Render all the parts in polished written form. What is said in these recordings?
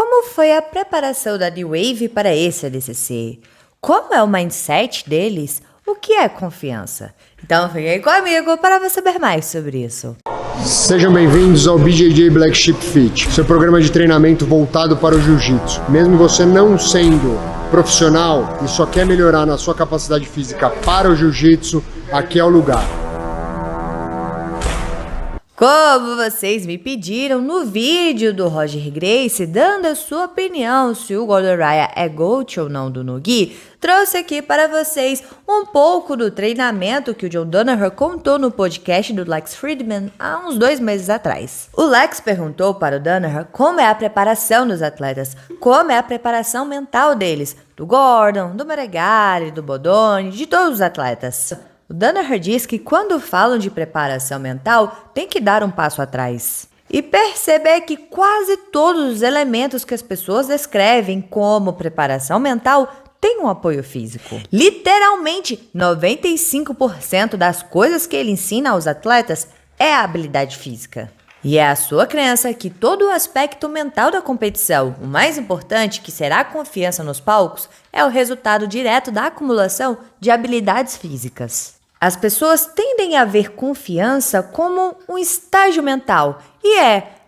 como foi a preparação da New Wave para esse ADCC? Como é o mindset deles? O que é confiança? Então fique aí comigo para você saber mais sobre isso. Sejam bem-vindos ao BJJ Black Sheep Fit, seu programa de treinamento voltado para o jiu-jitsu. Mesmo você não sendo profissional e só quer melhorar na sua capacidade física para o jiu-jitsu, aqui é o lugar. Como vocês me pediram no vídeo do Roger Gracie, dando a sua opinião se o Gordon Ryan é GOAT ou não do no-gi, trouxe aqui para vocês um pouco do treinamento que o John Danaher contou no podcast do Lex Fridman há uns 2 meses atrás. O Lex perguntou para o Danaher como é a preparação dos atletas, como é a preparação mental deles, do Gordon, do Meregali, do Bodoni, de todos os atletas. O Danaher diz que quando falam de preparação mental, tem que dar um passo atrás e perceber que quase todos os elementos que as pessoas descrevem como preparação mental têm um apoio físico. Literalmente, 95% das coisas que ele ensina aos atletas é a habilidade física. E é a sua crença que todo o aspecto mental da competição, o mais importante, que será a confiança nos palcos, é o resultado direto da acumulação de habilidades físicas. As pessoas tendem a ver confiança como um estágio mental,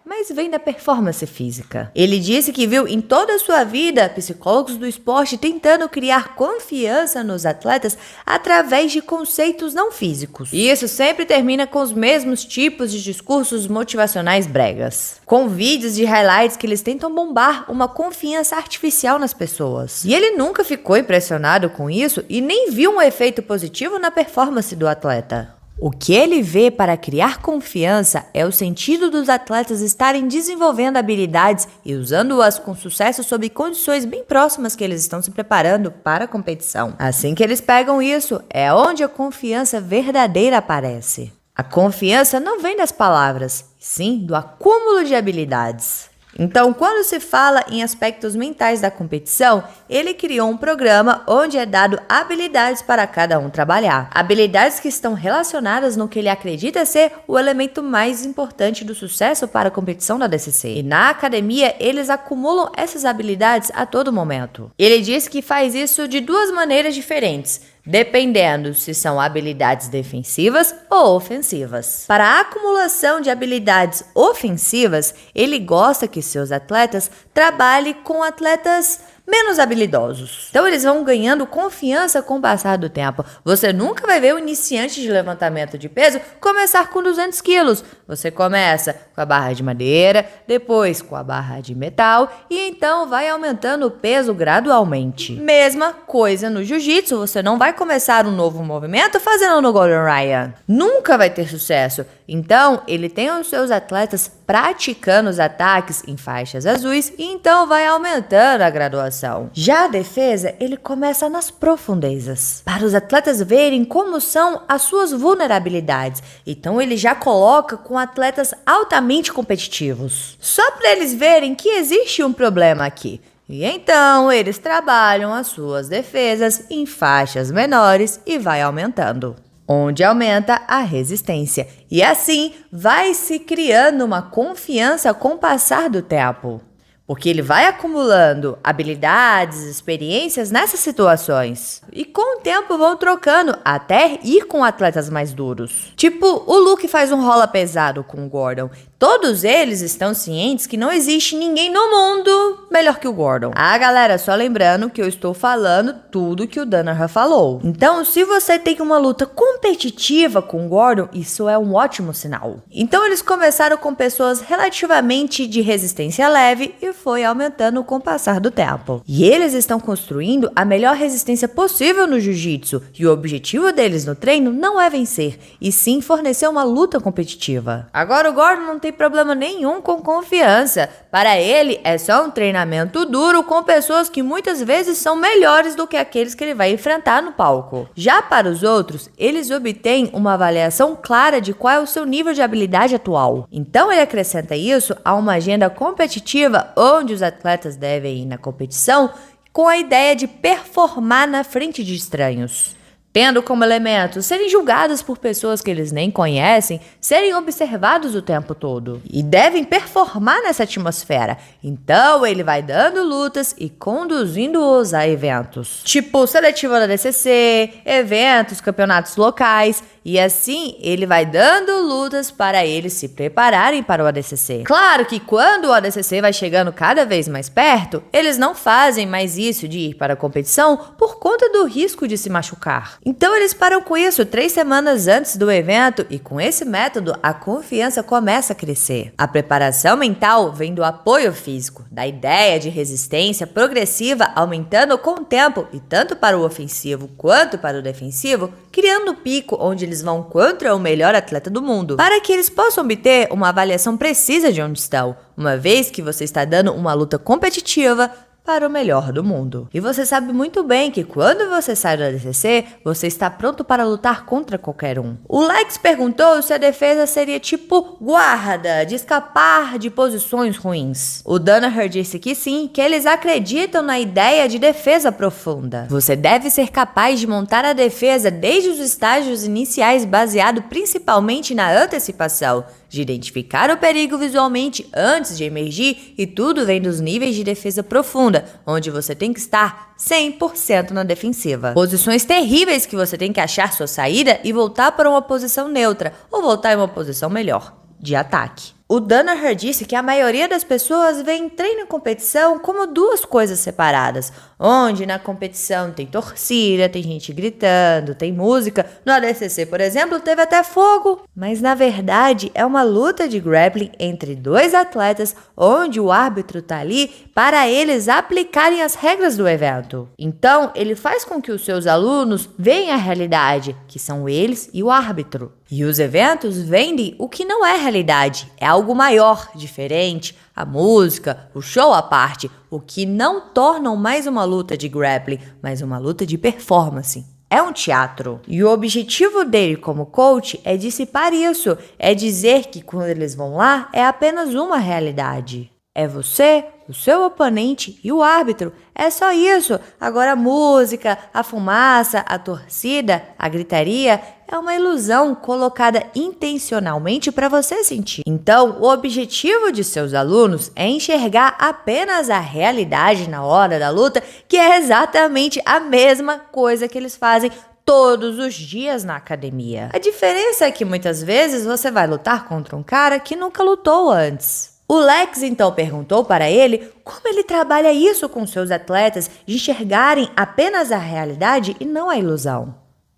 mas vem da performance física. Ele disse que viu em toda a sua vida psicólogos do esporte tentando criar confiança nos atletas através de conceitos não físicos. E isso sempre termina com os mesmos tipos de discursos motivacionais bregas, com vídeos de highlights que eles tentam bombar uma confiança artificial nas pessoas. E ele nunca ficou impressionado com isso e nem viu um efeito positivo na performance do atleta. O que ele vê para criar confiança é o sentido dos atletas estarem desenvolvendo habilidades e usando-as com sucesso sob condições bem próximas que eles estão se preparando para a competição. Assim que eles pegam isso, é onde a confiança verdadeira aparece. A confiança não vem das palavras, sim do acúmulo de habilidades. Então, quando se fala em aspectos mentais da competição, ele criou um programa onde é dado habilidades para cada um trabalhar. Habilidades que estão relacionadas no que ele acredita ser o elemento mais importante do sucesso para a competição da ADCC. E na academia, eles acumulam essas habilidades a todo momento. Ele diz que faz isso de 2 maneiras diferentes, dependendo se são habilidades defensivas ou ofensivas. Para a acumulação de habilidades ofensivas, ele gosta que seus atletas trabalhem com atletas menos habilidosos. Então eles vão ganhando confiança com o passar do tempo. Você nunca vai ver um iniciante de levantamento de peso começar com 200 quilos. Você começa com a barra de madeira, depois com a barra de metal e então vai aumentando o peso gradualmente. Mesma coisa no jiu-jitsu, você não vai começar um novo movimento fazendo no Gordon Ryan. Nunca vai ter sucesso. Então, ele tem os seus atletas praticando os ataques em faixas azuis e então vai aumentando a graduação. Já a defesa, ele começa nas profundezas, para os atletas verem como são as suas vulnerabilidades. Então, ele já coloca com atletas altamente competitivos, só para eles verem que existe um problema aqui. E então, eles trabalham as suas defesas em faixas menores e vai aumentando, onde aumenta a resistência. E assim, vai se criando uma confiança com o passar do tempo. Porque ele vai acumulando habilidades, experiências nessas situações. E com o tempo vão trocando até ir com atletas mais duros. Tipo, o Luke faz um rola pesado com o Gordon. Todos eles estão cientes que não existe ninguém no mundo melhor que o Gordon. Ah, galera, só lembrando que eu estou falando tudo que o Danaher falou. Então, se você tem uma luta competitiva com o Gordon, isso é um ótimo sinal. Então, eles começaram com pessoas relativamente de resistência leve e foi aumentando com o passar do tempo. E eles estão construindo a melhor resistência possível no jiu-jitsu. E o objetivo deles no treino não é vencer, e sim fornecer uma luta competitiva. Agora, o Gordon não tem problema nenhum com confiança. Para ele, é só um treinamento duro com pessoas que muitas vezes são melhores do que aqueles que ele vai enfrentar no palco. Já para os outros, eles obtêm uma avaliação clara de qual é o seu nível de habilidade atual. Então ele acrescenta isso a uma agenda competitiva onde os atletas devem ir na competição com a ideia de performar na frente de estranhos. tendo como elementos serem julgados por pessoas que eles nem conhecem, serem observados o tempo todo e devem performar nessa atmosfera. Então ele vai dando lutas e conduzindo-os a eventos, tipo seletiva da ADCC, eventos, campeonatos locais, e assim ele vai dando lutas para eles se prepararem para o ADCC. Claro que quando o ADCC vai chegando cada vez mais perto, eles não fazem mais isso de ir para a competição por conta do risco de se machucar. Então eles param com isso 3 semanas antes do evento e com esse método a confiança começa a crescer. A preparação mental vem do apoio físico, da ideia de resistência progressiva aumentando com o tempo e tanto para o ofensivo quanto para o defensivo, criando um pico onde eles vão contra o melhor atleta do mundo, para que eles possam obter uma avaliação precisa de onde estão, uma vez que você está dando uma luta competitiva para o melhor do mundo. E você sabe muito bem que quando você sai do ADCC, você está pronto para lutar contra qualquer um. O Lex perguntou se a defesa seria tipo guarda, de escapar de posições ruins. O Danaher disse que sim, que eles acreditam na ideia de defesa profunda. Você deve ser capaz de montar a defesa desde os estágios iniciais baseado principalmente na antecipação, de identificar o perigo visualmente antes de emergir, e tudo vem dos níveis de defesa profunda, onde você tem que estar 100% na defensiva. Posições terríveis que você tem que achar sua saída e voltar para uma posição neutra, ou voltar em uma posição melhor, de ataque. O Danaher disse que a maioria das pessoas vê treino e competição como 2 coisas separadas, onde na competição tem torcida, tem gente gritando, tem música. No ADCC, por exemplo, teve até fogo. Mas na verdade é uma luta de grappling entre 2 atletas, onde o árbitro tá ali para eles aplicarem as regras do evento. Então ele faz com que os seus alunos vejam a realidade, que são eles e o árbitro. E os eventos vendem o que não é realidade, é algo maior, diferente, a música, o show à parte, o que não tornam mais uma luta de grappling, mas uma luta de performance. É um teatro. E o objetivo dele como coach é dissipar isso, é dizer que quando eles vão lá é apenas uma realidade. É você, o seu oponente e o árbitro. É só isso. Agora a música, a fumaça, a torcida, a gritaria é uma ilusão colocada intencionalmente para você sentir. Então, o objetivo de seus alunos é enxergar apenas a realidade na hora da luta, que é exatamente a mesma coisa que eles fazem todos os dias na academia. A diferença é que muitas vezes você vai lutar contra um cara que nunca lutou antes. O Lex então perguntou para ele como ele trabalha isso com seus atletas, de enxergarem apenas a realidade e não a ilusão.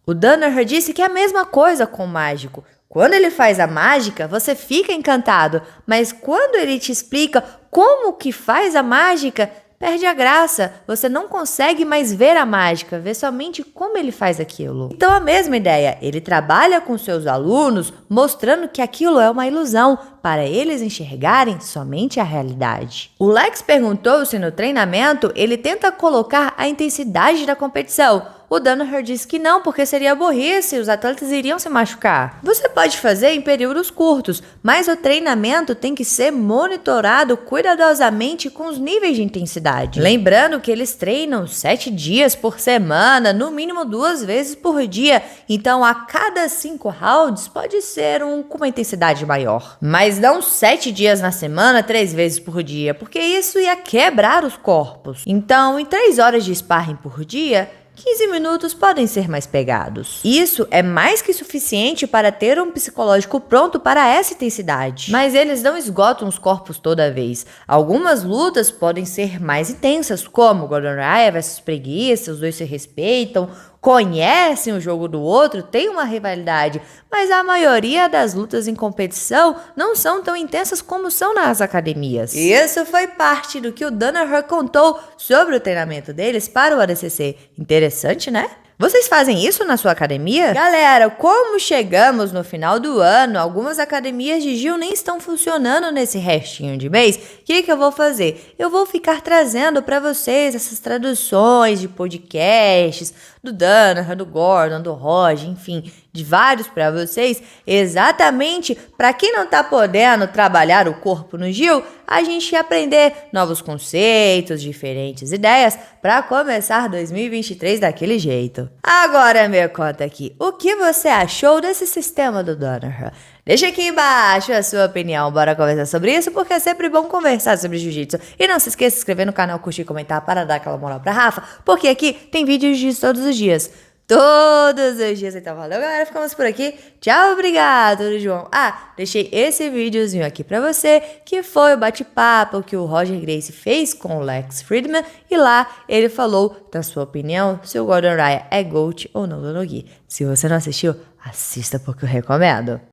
O Danaher disse que é a mesma coisa com o mágico. Quando ele faz a mágica, você fica encantado, mas quando ele te explica como que faz a mágica, perde a graça. Você não consegue mais ver a mágica, vê somente como ele faz aquilo. Então a mesma ideia, ele trabalha com seus alunos mostrando que aquilo é uma ilusão, para eles enxergarem somente a realidade. O Lex perguntou se no treinamento ele tenta colocar a intensidade da competição. O Danaher disse que não, porque seria burrice, os atletas iriam se machucar. Você pode fazer em períodos curtos, mas o treinamento tem que ser monitorado cuidadosamente com os níveis de intensidade. Lembrando que eles treinam 7 dias por semana, no mínimo 2 vezes por dia, então a cada 5 rounds pode ser com uma intensidade maior. Mas não 7 dias na semana, 3 vezes por dia, porque isso ia quebrar os corpos. Então, em 3 horas de sparring por dia, 15 minutos podem ser mais pegados. Isso é mais que suficiente para ter um psicológico pronto para essa intensidade. Mas eles não esgotam os corpos toda vez. Algumas lutas podem ser mais intensas, como Gordon Raya vs Preguiça, os dois se respeitam, conhecem o jogo do outro, tem uma rivalidade, mas a maioria das lutas em competição não são tão intensas como são nas academias. Isso foi parte do que o Danaher contou sobre o treinamento deles para o ADCC. Interessante, né? Vocês fazem isso na sua academia? Galera, como chegamos no final do ano, algumas academias de Jiu nem estão funcionando nesse restinho de mês. O que eu vou fazer? Eu vou ficar trazendo para vocês essas traduções de podcasts do Danaher, do Gordon, do Roger, enfim, de vários para vocês, exatamente para quem não tá podendo trabalhar o corpo no Gil, a gente aprender novos conceitos, diferentes ideias para começar 2023 daquele jeito. Agora me conta aqui, o que você achou desse sistema do Danaher? Deixa aqui embaixo a sua opinião, bora conversar sobre isso, porque é sempre bom conversar sobre jiu-jitsu. E não se esqueça de se inscrever no canal, curtir e comentar para dar aquela moral pra Rafa, porque aqui tem vídeo de jiu-jitsu todos os dias. Todos os dias. Então valeu, galera, ficamos por aqui. Tchau, obrigado, João. Deixei esse videozinho aqui pra você, que foi o bate-papo que o Roger Gracie fez com o Lex Fridman, e lá ele falou, na sua opinião, se o Gordon Ryan é GOAT ou não do Nogi. Se você não assistiu, assista porque eu recomendo.